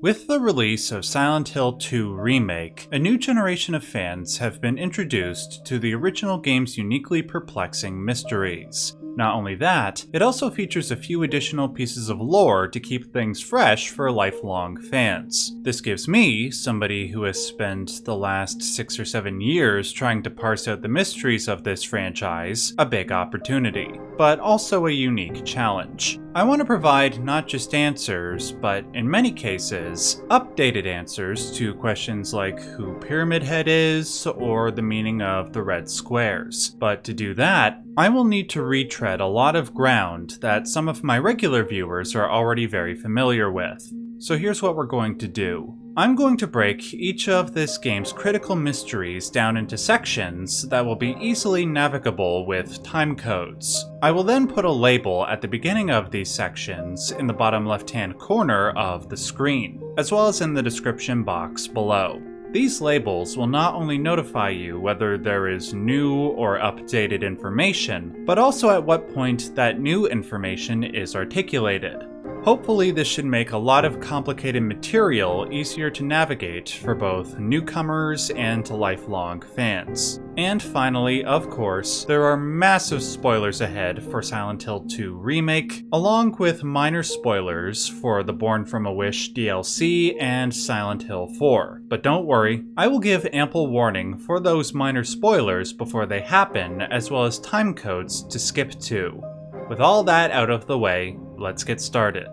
With the release of Silent Hill 2 Remake, a new generation of fans have been introduced to the original game's uniquely perplexing mysteries. Not only that, it also features a few additional pieces of lore to keep things fresh for lifelong fans. This gives me, somebody who has spent the last 6 or 7 years trying to parse out the mysteries of this franchise, a big opportunity, but also a unique challenge. I want to provide not just answers, but in many cases, updated answers to questions like who Pyramid Head is, or the meaning of the red squares. But to do that, I will need to retread a lot of ground that some of my regular viewers are already very familiar with. So here's what we're going to do. I'm going to break each of this game's critical mysteries down into sections that will be easily navigable with time codes. I will then put a label at the beginning of these sections in the bottom left-hand corner of the screen, as well as in the description box below. These labels will not only notify you whether there is new or updated information, but also at what point that new information is articulated. Hopefully this should make a lot of complicated material easier to navigate for both newcomers and lifelong fans. And finally, of course, there are massive spoilers ahead for Silent Hill 2 Remake, along with minor spoilers for the Born from a Wish DLC and Silent Hill 4. But don't worry, I will give ample warning for those minor spoilers before they happen, as well as time codes to skip to. With all that out of the way, let's get started.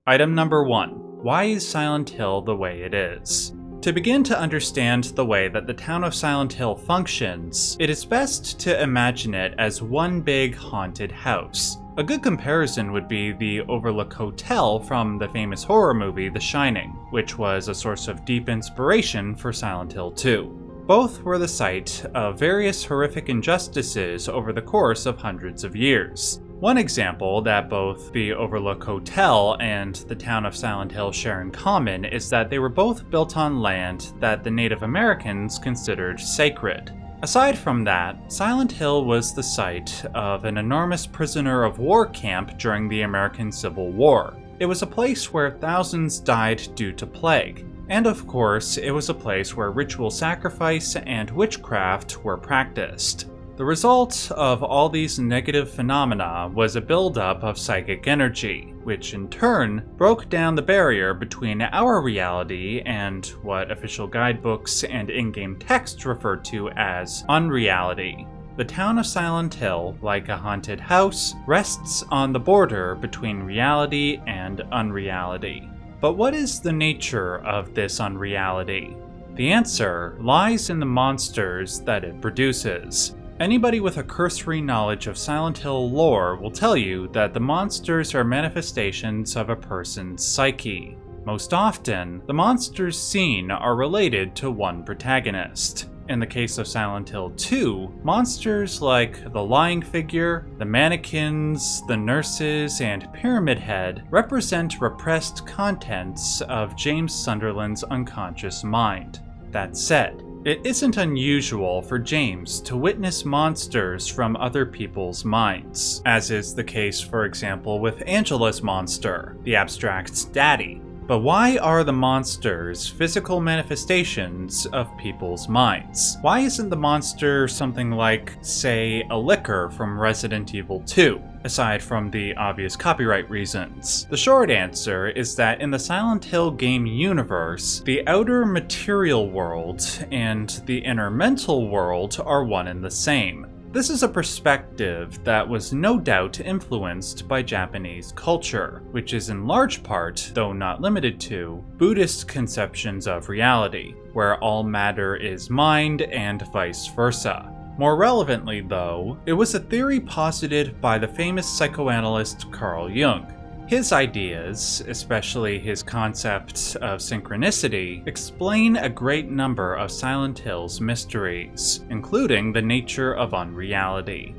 Item number 1. Why is Silent Hill the way it is? To begin to understand the way that the town of Silent Hill functions, it is best to imagine it as one big haunted house. A good comparison would be the Overlook Hotel from the famous horror movie The Shining, which was a source of deep inspiration for Silent Hill 2. Both were the site of various horrific injustices over the course of hundreds of years. One example that both the Overlook Hotel and the town of Silent Hill share in common is that they were both built on land that the Native Americans considered sacred. Aside from that, Silent Hill was the site of an enormous prisoner of war camp during the American Civil War. It was a place where thousands died due to plague. And of course, it was a place where ritual sacrifice and witchcraft were practiced. The result of all these negative phenomena was a buildup of psychic energy, which in turn broke down the barrier between our reality and what official guidebooks and in-game text referred to as unreality. The town of Silent Hill, like a haunted house, rests on the border between reality and unreality. But what is the nature of this unreality? The answer lies in the monsters that it produces. Anybody with a cursory knowledge of Silent Hill lore will tell you that the monsters are manifestations of a person's psyche. Most often, the monsters seen are related to one protagonist. In the case of Silent Hill 2, monsters like the lying figure, the mannequins, the nurses, and Pyramid Head represent repressed contents of James Sunderland's unconscious mind. That said, it isn't unusual for James to witness monsters from other people's minds, as is the case, for example, with Angela's monster, the abstract daddy. But why are the monsters physical manifestations of people's minds? Why isn't the monster something like, say, a liquor from Resident Evil 2, aside from the obvious copyright reasons? The short answer is that in the Silent Hill game universe, the outer material world and the inner mental world are one and the same. This is a perspective that was no doubt influenced by Japanese culture, which is in large part, though not limited to, Buddhist conceptions of reality, where all matter is mind and vice versa. More relevantly, though, it was a theory posited by the famous psychoanalyst Carl Jung. His ideas, especially his concept of synchronicity, explain a great number of Silent Hill's mysteries, including the nature of unreality.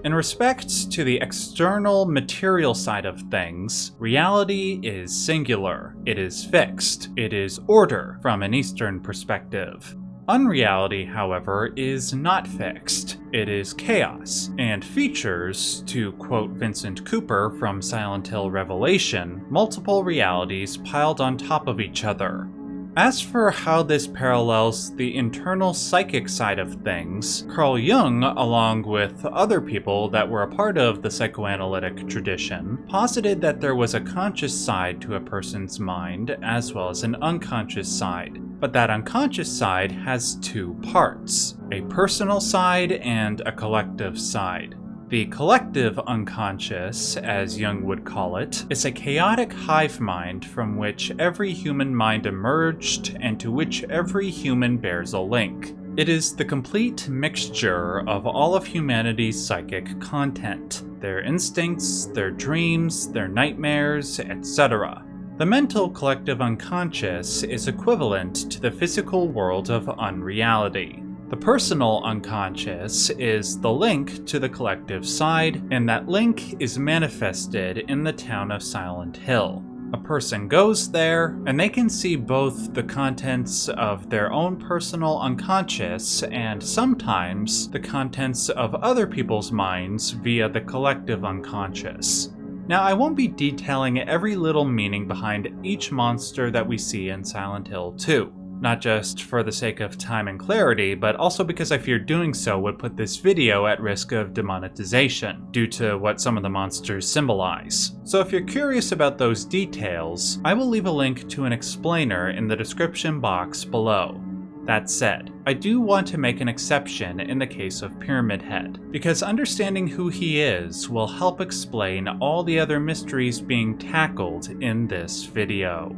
In respect to the external material side of things, reality is singular, it is fixed, it is order from an Eastern perspective. Unreality, however, is not fixed. It is chaos, and features, to quote Vincent Cooper from Silent Hill Revelation, multiple realities piled on top of each other. As for how this parallels the internal psychic side of things, Carl Jung, along with other people that were a part of the psychoanalytic tradition, posited that there was a conscious side to a person's mind as well as an unconscious side. But that unconscious side has two parts, a personal side and a collective side. The collective unconscious, as Jung would call it, is a chaotic hive mind from which every human mind emerged and to which every human bears a link. It is the complete mixture of all of humanity's psychic content, their instincts, their dreams, their nightmares, etc. The mental collective unconscious is equivalent to the physical world of unreality. The personal unconscious is the link to the collective side, and that link is manifested in the town of Silent Hill. A person goes there, and they can see both the contents of their own personal unconscious and sometimes the contents of other people's minds via the collective unconscious. Now, I won't be detailing every little meaning behind each monster that we see in Silent Hill 2. Not just for the sake of time and clarity, but also because I fear doing so would put this video at risk of demonetization, due to what some of the monsters symbolize. So if you're curious about those details, I will leave a link to an explainer in the description box below. That said, I do want to make an exception in the case of Pyramid Head, because understanding who he is will help explain all the other mysteries being tackled in this video.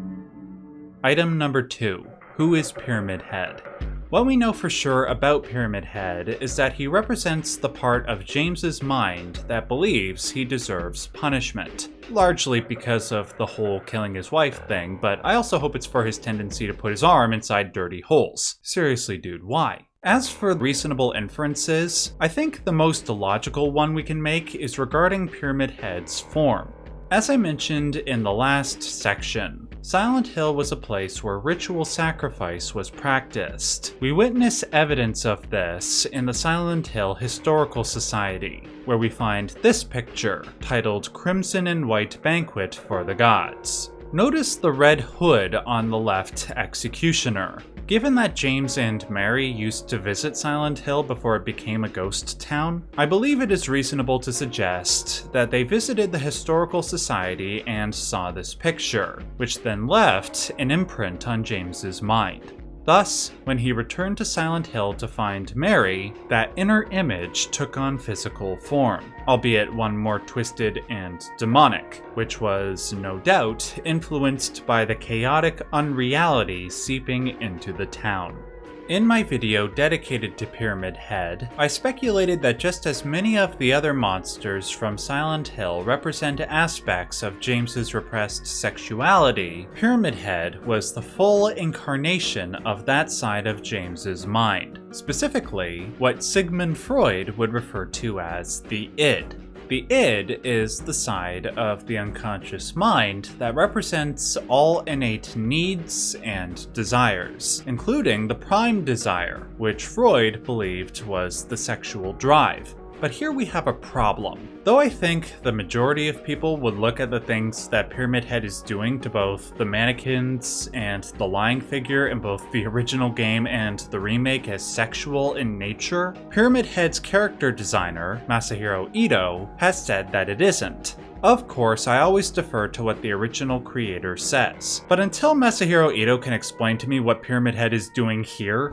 Item number 2. Who is Pyramid Head? What we know for sure about Pyramid Head is that he represents the part of James's mind that believes he deserves punishment. Largely because of the whole killing his wife thing, but I also hope it's for his tendency to put his arm inside dirty holes. Seriously, dude, why? As for reasonable inferences, I think the most logical one we can make is regarding Pyramid Head's form. As I mentioned in the last section, Silent Hill was a place where ritual sacrifice was practiced. We witness evidence of this in the Silent Hill Historical Society, where we find this picture, titled Crimson and White Banquet for the Gods. Notice the red hood on the left executioner. Given that James and Mary used to visit Silent Hill before it became a ghost town, I believe it is reasonable to suggest that they visited the Historical Society and saw this picture, which then left an imprint on James's mind. Thus, when he returned to Silent Hill to find Mary, that inner image took on physical form, albeit one more twisted and demonic, which was, no doubt, influenced by the chaotic unreality seeping into the town. In my video dedicated to Pyramid Head, I speculated that just as many of the other monsters from Silent Hill represent aspects of James's repressed sexuality, Pyramid Head was the full incarnation of that side of James's mind. Specifically, what Sigmund Freud would refer to as the id. The id is the side of the unconscious mind that represents all innate needs and desires, including the prime desire, which Freud believed was the sexual drive. But here we have a problem. Though I think the majority of people would look at the things that Pyramid Head is doing to both the mannequins and the lying figure in both the original game and the remake as sexual in nature, Pyramid Head's character designer, Masahiro Ito, has said that it isn't. Of course, I always defer to what the original creator says, but until Masahiro Ito can explain to me what Pyramid Head is doing here,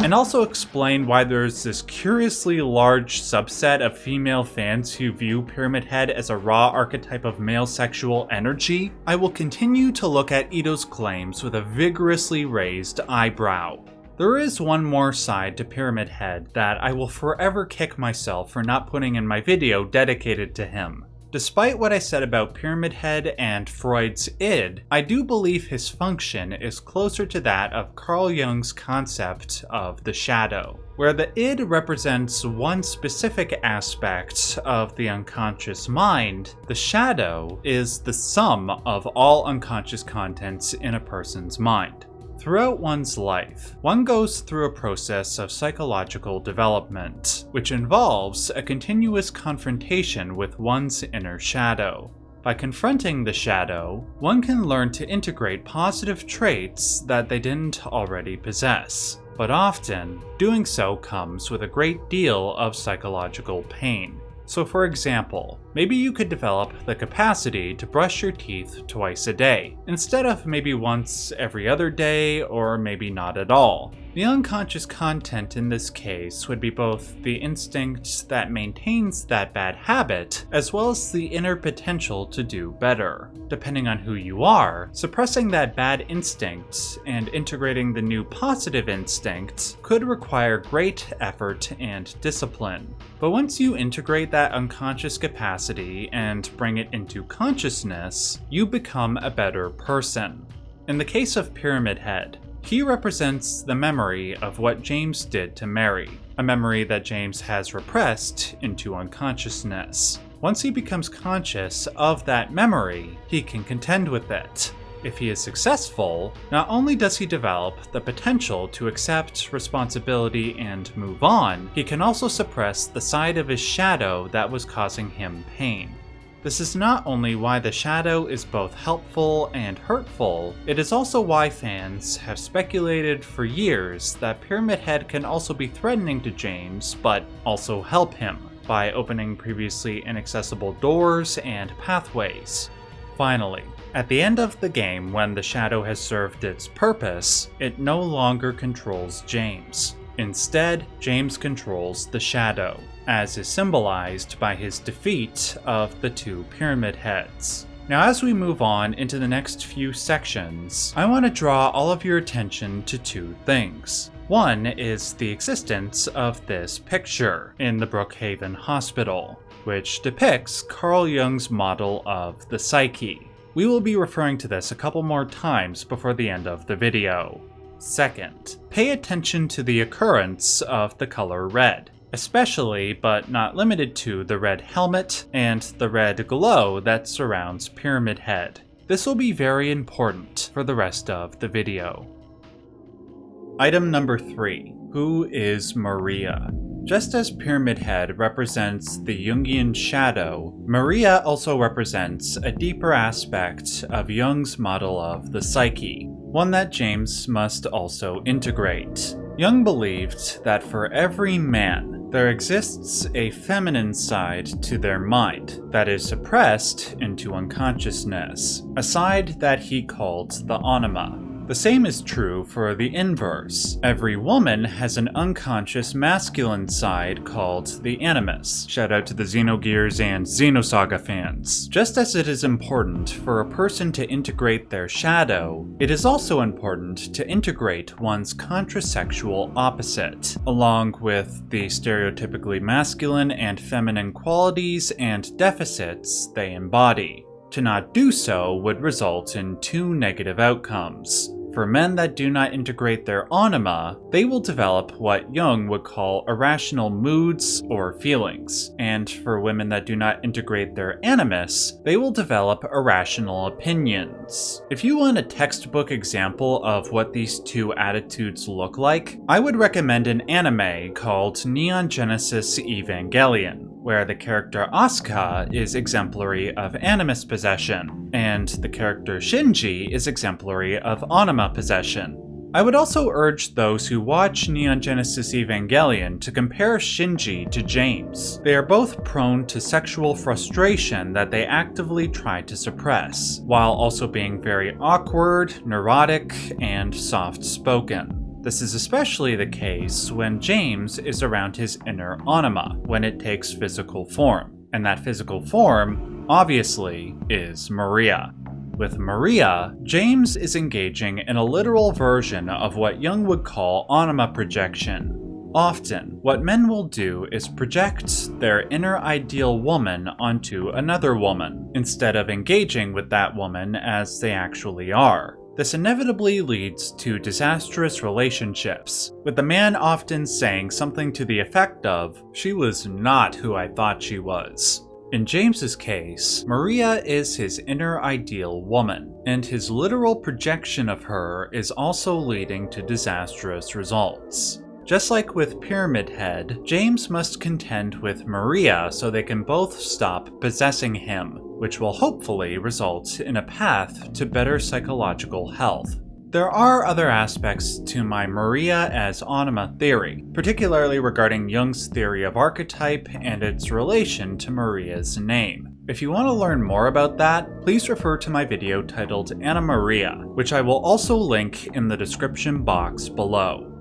and also explain why there's this curiously large subset of female fans who view Pyramid Head as a raw archetype of male sexual energy, I will continue to look at Ito's claims with a vigorously raised eyebrow. There is one more side to Pyramid Head that I will forever kick myself for not putting in my video dedicated to him. Despite what I said about Pyramid Head and Freud's id, I do believe his function is closer to that of Carl Jung's concept of the shadow, where the id represents one specific aspect of the unconscious mind. The shadow is the sum of all unconscious contents in a person's mind. Throughout one's life, one goes through a process of psychological development, which involves a continuous confrontation with one's inner shadow. By confronting the shadow, one can learn to integrate positive traits that they didn't already possess, but often, doing so comes with a great deal of psychological pain. So for example, maybe you could develop the capacity to brush your teeth twice a day, instead of maybe once every other day or maybe not at all. The unconscious content in this case would be both the instinct that maintains that bad habit, as well as the inner potential to do better. Depending on who you are, suppressing that bad instinct and integrating the new positive instinct could require great effort and discipline. But once you integrate that unconscious capacity and bring it into consciousness, you become a better person. In the case of Pyramid Head, he represents the memory of what James did to Mary, a memory that James has repressed into unconsciousness. Once he becomes conscious of that memory, he can contend with it. If he is successful, not only does he develop the potential to accept responsibility and move on, he can also suppress the side of his shadow that was causing him pain. This is not only why the shadow is both helpful and hurtful, it is also why fans have speculated for years that Pyramid Head can also be threatening to James, but also help him, by opening previously inaccessible doors and pathways. Finally, at the end of the game, when the shadow has served its purpose, it no longer controls James. Instead, James controls the shadow, as is symbolized by his defeat of the two Pyramid Heads. Now, as we move on into the next few sections, I want to draw all of your attention to two things. One is the existence of this picture in the Brookhaven Hospital, which depicts Carl Jung's model of the psyche. We will be referring to this a couple more times before the end of the video. Second, pay attention to the occurrence of the color red, especially but not limited to the red helmet and the red glow that surrounds Pyramid Head. This will be very important for the rest of the video. Item number 3. Who is Maria? Just as Pyramid Head represents the Jungian shadow, Maria also represents a deeper aspect of Jung's model of the psyche, one that James must also integrate. Jung believed that for every man, there exists a feminine side to their mind that is suppressed into unconsciousness, a side that he called the anima. The same is true for the inverse. Every woman has an unconscious masculine side called the animus. Shout out to the Xenogears and Xenosaga fans. Just as it is important for a person to integrate their shadow, it is also important to integrate one's contrasexual opposite, along with the stereotypically masculine and feminine qualities and deficits they embody. To not do so would result in two negative outcomes. For men that do not integrate their anima, they will develop what Jung would call irrational moods or feelings. And for women that do not integrate their animus, they will develop irrational opinions. If you want a textbook example of what these two attitudes look like, I would recommend an anime called Neon Genesis Evangelion, where the character Asuka is exemplary of animus possession, and the character Shinji is exemplary of anima possession. I would also urge those who watch Neon Genesis Evangelion to compare Shinji to James. They are both prone to sexual frustration that they actively try to suppress, while also being very awkward, neurotic, and soft-spoken. This is especially the case when James is around his inner anima, when it takes physical form. And that physical form, obviously, is Maria. With Maria, James is engaging in a literal version of what Jung would call anima projection. Often, what men will do is project their inner ideal woman onto another woman, instead of engaging with that woman as they actually are. This inevitably leads to disastrous relationships, with the man often saying something to the effect of, "She was not who I thought she was." In James's case, Maria is his inner ideal woman, and his literal projection of her is also leading to disastrous results. Just like with Pyramid Head, James must contend with Maria so they can both stop possessing him, which will hopefully result in a path to better psychological health. There are other aspects to my Maria as Anima theory, particularly regarding Jung's theory of archetype and its relation to Maria's name. If you want to learn more about that, please refer to my video titled Anna Maria, which I will also link in the description box below.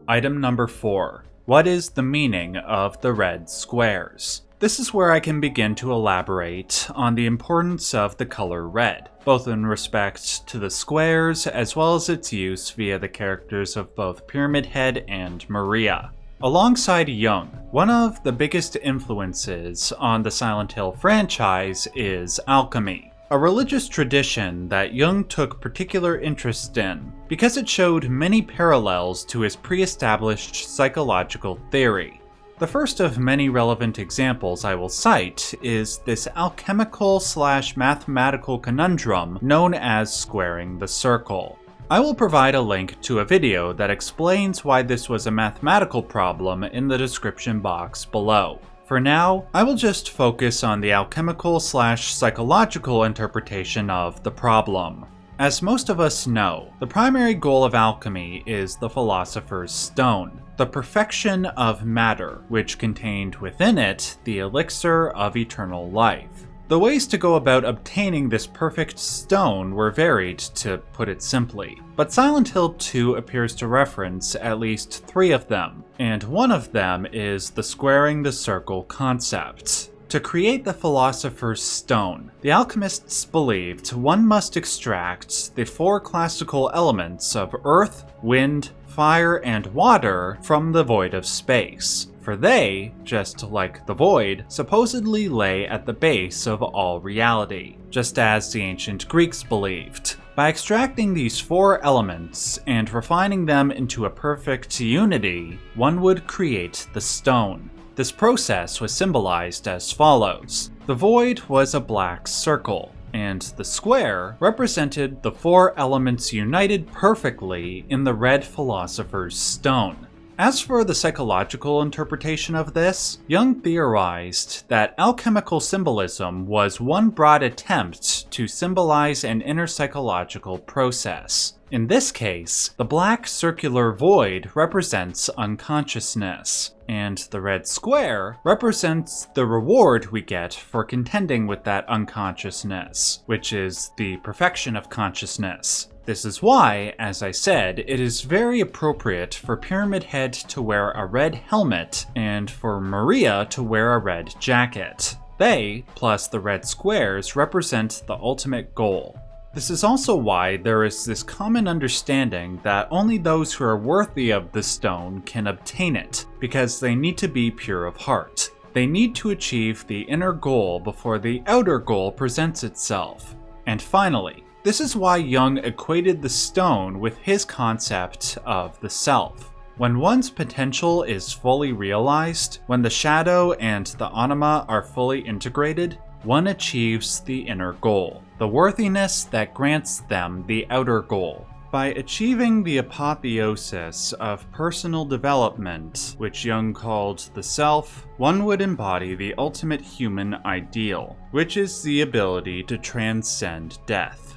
Item number 4. What is the meaning of the red squares? This is where I can begin to elaborate on the importance of the color red, both in respect to the squares as well as its use via the characters of both Pyramid Head and Maria. Alongside Jung, one of the biggest influences on the Silent Hill franchise is alchemy, a religious tradition that Jung took particular interest in because it showed many parallels to his pre-established psychological theory. The first of many relevant examples I will cite is this alchemical/mathematical conundrum known as squaring the circle. I will provide a link to a video that explains why this was a mathematical problem in the description box below. For now, I will just focus on the alchemical/psychological interpretation of the problem. As most of us know, the primary goal of alchemy is the Philosopher's Stone, the perfection of matter, which contained within it the elixir of eternal life. The ways to go about obtaining this perfect stone were varied, to put it simply, but Silent Hill 2 appears to reference at least 3 of them, and one of them is the squaring the circle concept. To create the Philosopher's Stone, the alchemists believed one must extract the 4 classical elements of earth, wind, fire, and water from the void of space, for they, just like the void, supposedly lay at the base of all reality, just as the ancient Greeks believed. By extracting these 4 elements and refining them into a perfect unity, one would create the stone. This process was symbolized as follows. The void was a black circle, and the square represented the 4 elements united perfectly in the red Philosopher's Stone. As for the psychological interpretation of this, Jung theorized that alchemical symbolism was one broad attempt to symbolize an inner psychological process. In this case, the black circular void represents unconsciousness, and the red square represents the reward we get for contending with that unconsciousness, which is the perfection of consciousness. This is why, as I said, it is very appropriate for Pyramid Head to wear a red helmet and for Maria to wear a red jacket. They, plus the red squares, represent the ultimate goal. This is also why there is this common understanding that only those who are worthy of the stone can obtain it, because they need to be pure of heart. They need to achieve the inner goal before the outer goal presents itself. And finally, this is why Jung equated the stone with his concept of the self. When one's potential is fully realized, when the shadow and the anima are fully integrated, one achieves the inner goal, the worthiness that grants them the outer goal. By achieving the apotheosis of personal development, which Jung called the self, one would embody the ultimate human ideal, which is the ability to transcend death.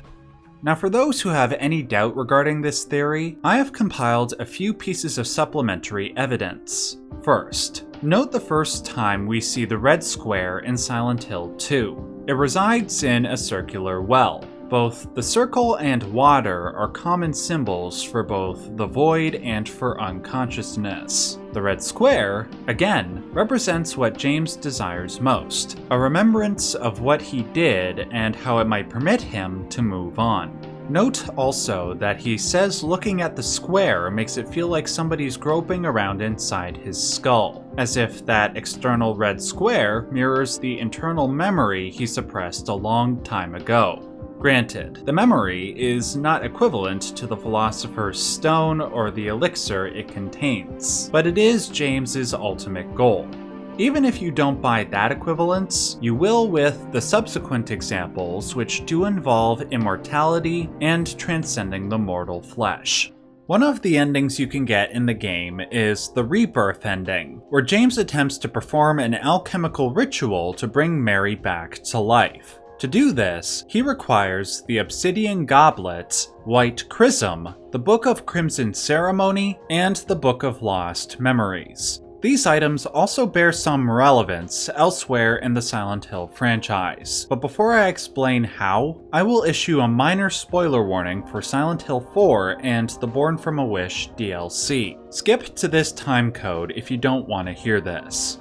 Now, for those who have any doubt regarding this theory, I have compiled a few pieces of supplementary evidence. First, note the first time we see the red square in Silent Hill 2. It resides in a circular well. Both the circle and water are common symbols for both the void and for unconsciousness. The red square, again, represents what James desires most, a remembrance of what he did and how it might permit him to move on. Note also that he says looking at the square makes it feel like somebody's groping around inside his skull, as if that external red square mirrors the internal memory he suppressed a long time ago. Granted, the memory is not equivalent to the Philosopher's Stone or the elixir it contains, but it is James's ultimate goal. Even if you don't buy that equivalence, you will with the subsequent examples which do involve immortality and transcending the mortal flesh. One of the endings you can get in the game is the Rebirth ending, where James attempts to perform an alchemical ritual to bring Mary back to life. To do this, he requires the Obsidian Goblet, White Chrism, the Book of Crimson Ceremony, and the Book of Lost Memories. These items also bear some relevance elsewhere in the Silent Hill franchise, but before I explain how, I will issue a minor spoiler warning for Silent Hill 4 and the Born from a Wish DLC. Skip to this time code if you don't want to hear this.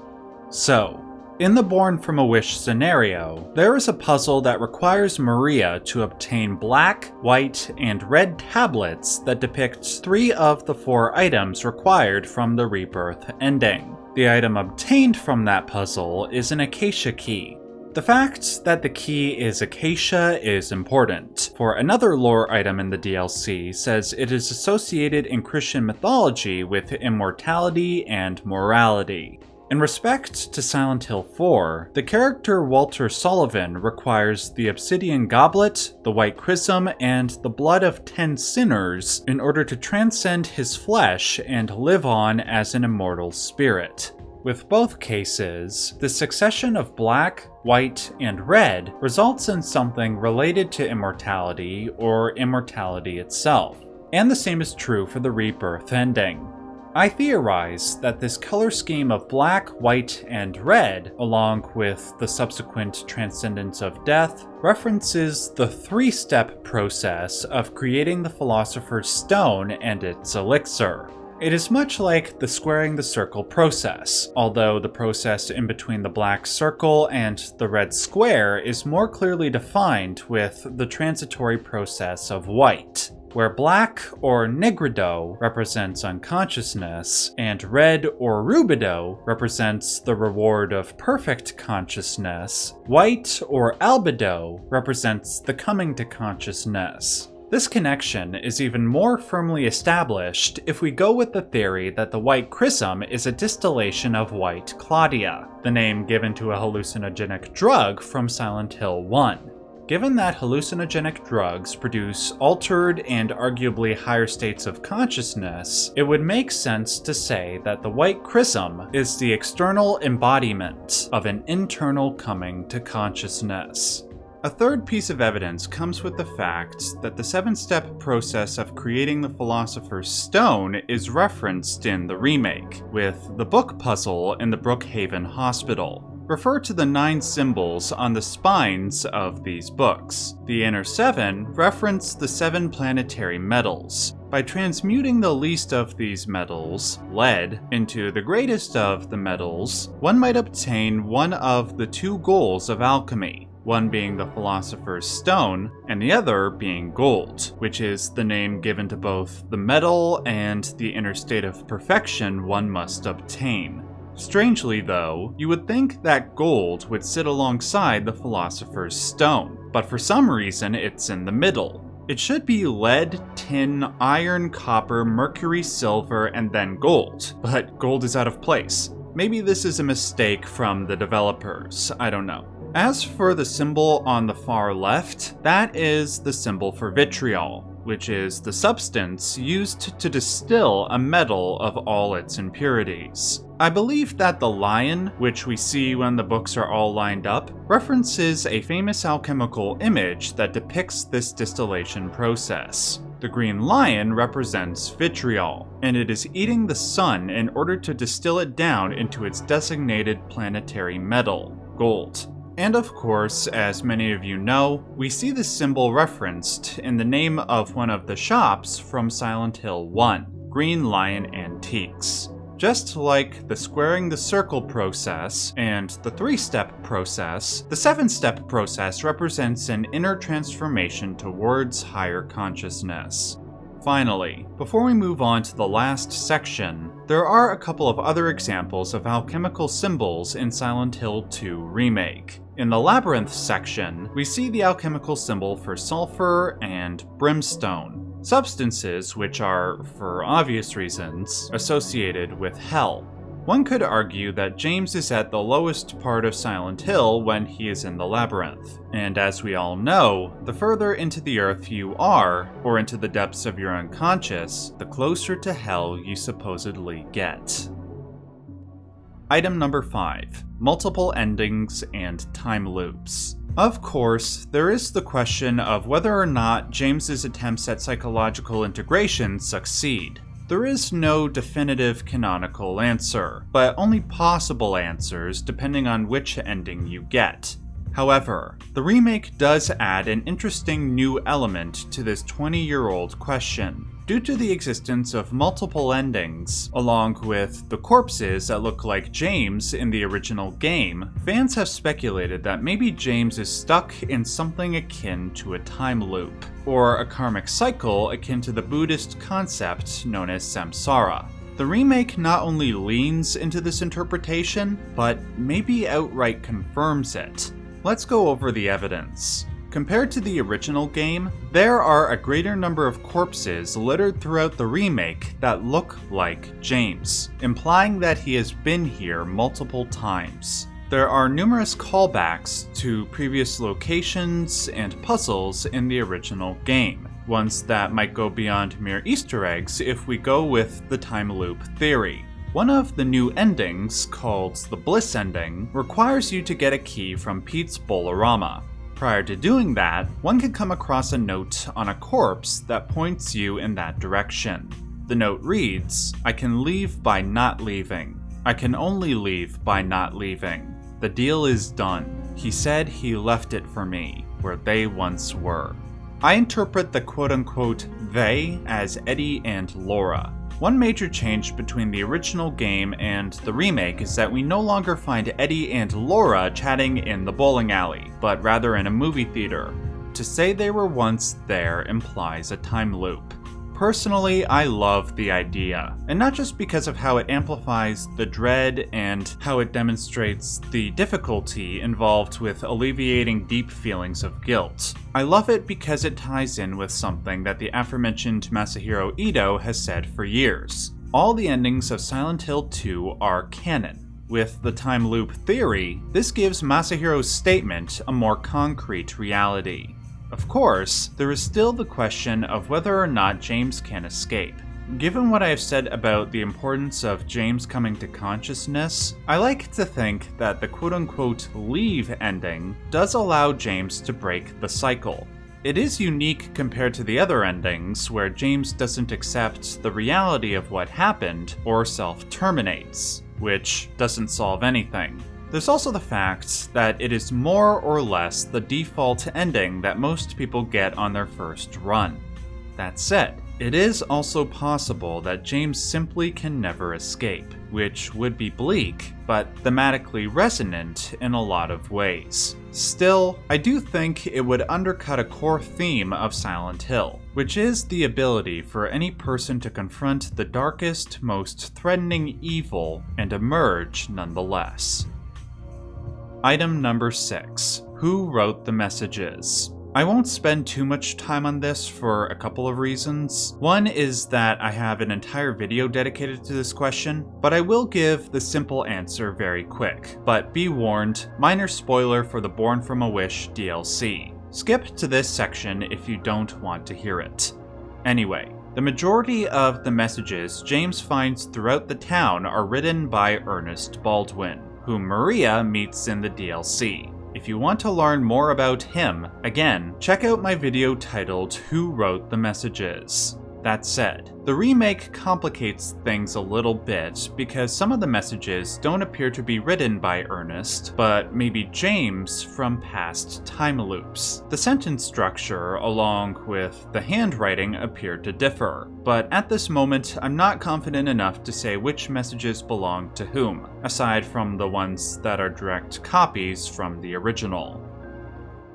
So, in the Born from a Wish scenario, there is a puzzle that requires Maria to obtain black, white, and red tablets that depict 3 of the 4 items required from the Rebirth ending. The item obtained from that puzzle is an Acacia key. The fact that the key is Acacia is important, for another lore item in the DLC says it is associated in Christian mythology with immortality and morality. In respect to Silent Hill 4, the character Walter Sullivan requires the Obsidian Goblet, the White Chrism, and the blood of 10 sinners in order to transcend his flesh and live on as an immortal spirit. With both cases, the succession of black, white, and red results in something related to immortality or immortality itself. And the same is true for the Rebirth ending. I theorize that this color scheme of black, white, and red, along with the subsequent transcendence of death, references the 3-step process of creating the Philosopher's Stone and its elixir. It is much like the squaring the circle process, although the process in between the black circle and the red square is more clearly defined with the transitory process of white, where black or nigredo represents unconsciousness, and red or rubido represents the reward of perfect consciousness, white or albedo represents the coming to consciousness. This connection is even more firmly established if we go with the theory that the White Chrism is a distillation of White Claudia, the name given to a hallucinogenic drug from Silent Hill 1. Given that hallucinogenic drugs produce altered and arguably higher states of consciousness, it would make sense to say that the White Chrism is the external embodiment of an internal coming to consciousness. A third piece of evidence comes with the fact that the 7-step process of creating the Philosopher's Stone is referenced in the remake, with the book puzzle in the Brookhaven Hospital. Refer to the 9 symbols on the spines of these books. The inner 7 reference the 7 planetary metals. By transmuting the least of these metals, lead, into the greatest of the metals, one might obtain one of the 2 goals of alchemy, one being the Philosopher's Stone, and the other being gold, which is the name given to both the metal and the inner state of perfection one must obtain. Strangely though, you would think that gold would sit alongside the Philosopher's Stone, but for some reason it's in the middle. It should be lead, tin, iron, copper, mercury, silver, and then gold, but gold is out of place. Maybe this is a mistake from the developers, I don't know. As for the symbol on the far left, that is the symbol for vitriol, which is the substance used to distill a metal of all its impurities. I believe that the lion, which we see when the books are all lined up, references a famous alchemical image that depicts this distillation process. The green lion represents vitriol, and it is eating the sun in order to distill it down into its designated planetary metal, gold. And of course, as many of you know, we see this symbol referenced in the name of one of the shops from Silent Hill 1, Green Lion Antiques. Just like the squaring the circle process and the 3-step process, the 7-step process represents an inner transformation towards higher consciousness. Finally, before we move on to the last section, there are a couple of other examples of alchemical symbols in Silent Hill 2 Remake. In the Labyrinth section, we see the alchemical symbol for sulfur and brimstone, substances which are, for obvious reasons, associated with hell. One could argue that James is at the lowest part of Silent Hill when he is in the labyrinth, and as we all know, the further into the earth you are, or into the depths of your unconscious, the closer to hell you supposedly get. Item number 5. Multiple endings and time loops. Of course, there is the question of whether or not James's attempts at psychological integration succeed. There is no definitive canonical answer, but only possible answers depending on which ending you get. However, the remake does add an interesting new element to this 20-year-old question. Due to the existence of multiple endings, along with the corpses that look like James in the original game, fans have speculated that maybe James is stuck in something akin to a time loop, or a karmic cycle akin to the Buddhist concept known as samsara. The remake not only leans into this interpretation, but maybe outright confirms it. Let's go over the evidence. Compared to the original game, there are a greater number of corpses littered throughout the remake that look like James, implying that he has been here multiple times. There are numerous callbacks to previous locations and puzzles in the original game, ones that might go beyond mere Easter eggs if we go with the time loop theory. One of the new endings, called the Bliss ending, requires you to get a key from Pete's Bolorama. Prior to doing that, one can come across a note on a corpse that points you in that direction. The note reads, "I can leave by not leaving. I can only leave by not leaving. The deal is done. He said he left it for me, where they once were." I interpret the quote-unquote "they" as Eddie and Laura. One major change between the original game and the remake is that we no longer find Eddie and Laura chatting in the bowling alley, but rather in a movie theater. To say they were once there implies a time loop. Personally, I love the idea, and not just because of how it amplifies the dread and how it demonstrates the difficulty involved with alleviating deep feelings of guilt. I love it because it ties in with something that the aforementioned Masahiro Ito has said for years. All the endings of Silent Hill 2 are canon. With the time loop theory, this gives Masahiro's statement a more concrete reality. Of course, there is still the question of whether or not James can escape. Given what I have said about the importance of James coming to consciousness, I like to think that the quote-unquote leave ending does allow James to break the cycle. It is unique compared to the other endings, where James doesn't accept the reality of what happened or self-terminates, which doesn't solve anything. There's also the fact that it is more or less the default ending that most people get on their first run. That said, it is also possible that James simply can never escape, which would be bleak, but thematically resonant in a lot of ways. Still, I do think it would undercut a core theme of Silent Hill, which is the ability for any person to confront the darkest, most threatening evil and emerge nonetheless. Item number 6. Who wrote the messages? I won't spend too much time on this for a couple of reasons. One is that I have an entire video dedicated to this question, but I will give the simple answer very quick. But be warned, minor spoiler for the Born from a Wish DLC. Skip to this section if you don't want to hear it. Anyway, the majority of the messages James finds throughout the town are written by Ernest Baldwin, whom Maria meets in the DLC. If you want to learn more about him, again, check out my video titled Who Wrote the Messages. That said, the remake complicates things a little bit because some of the messages don't appear to be written by Ernest, but maybe James from past time loops. The sentence structure, along with the handwriting, appear to differ, but at this moment I'm not confident enough to say which messages belong to whom, aside from the ones that are direct copies from the original.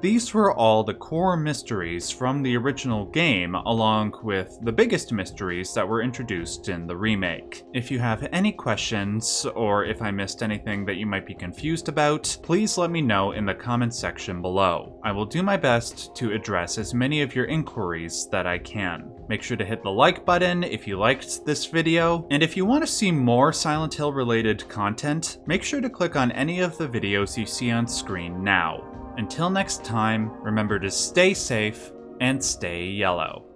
These were all the core mysteries from the original game, along with the biggest mysteries that were introduced in the remake. If you have any questions, or if I missed anything that you might be confused about, please let me know in the comments section below. I will do my best to address as many of your inquiries that I can. Make sure to hit the like button if you liked this video, and if you want to see more Silent Hill related content, make sure to click on any of the videos you see on screen now. Until next time, remember to stay safe and stay yellow.